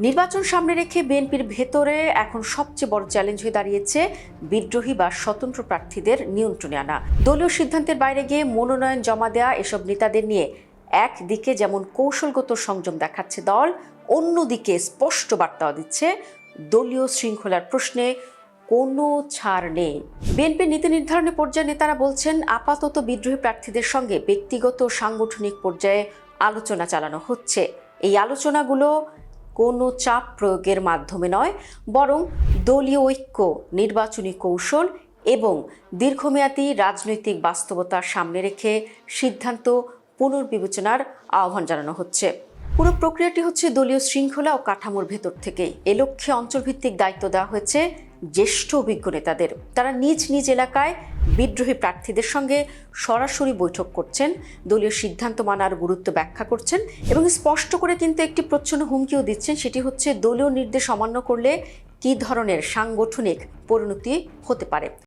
নির্বাচন সামনে রেখে বিএনপির ভেতরে এখন সবচেয়ে বড় চ্যালেঞ্জ হয়ে দাঁড়িয়েছে বিদ্রোহী বা স্বতন্ত্র প্রার্থীদের নিয়ন্ত্রণে আনা। দলীয় সিদ্ধান্তের বাইরে গিয়ে মনোনয়ন জমা দেয়া এসব নেতাদের নিয়ে একদিকে যেমন কৌশলগত সংযম দেখাচ্ছে দল, অন্যদিকে স্পষ্ট বার্তাও দিচ্ছে দলীয় শৃঙ্খলার প্রশ্নে কোনো ছাড় নেই। বিএনপির নীতি নির্ধারণী পর্যায়ে নেতারা বলছেন, আপাতত বিদ্রোহী প্রার্থীদের সঙ্গে ব্যক্তিগত সাংগঠনিক পর্যায়ে আলোচনা চালানো হচ্ছে। এই আলোচনাগুলো কোনো চাপ প্রয়োগের মাধ্যমে নয়, বরং দলীয় ঐক্য, নির্বাচনী কৌশল এবং দীর্ঘমেয়াদী রাজনৈতিক বাস্তবতার সামনে রেখে সিদ্ধান্ত পুনর্বিবেচনার আহ্বান জানানো হচ্ছে। পুরো প্রক্রিয়াটি হচ্ছে দলীয় শৃঙ্খলা ও কাঠামোর ভেতর থেকেই। এ লক্ষ্যে অঞ্চলভিত্তিক দায়িত্ব দেওয়া হয়েছে জ্যেষ্ঠ অভিজ্ঞ নেতাদের। তারা নিজ নিজ এলাকায় বিদ্রোহী প্রার্থীদের সঙ্গে সরাসরি বৈঠক করছেন, দলীয় সিদ্ধান্ত মানার গুরুত্ব ব্যাখ্যা করছেন এবং স্পষ্ট করে কিন্তু একটি প্রচ্ছন্ন হুমকিও দিচ্ছেন, সেটি হচ্ছে দলীয় নির্দেশ অমান্য করলে কী ধরনের সাংগঠনিক পরিণতি হতে পারে।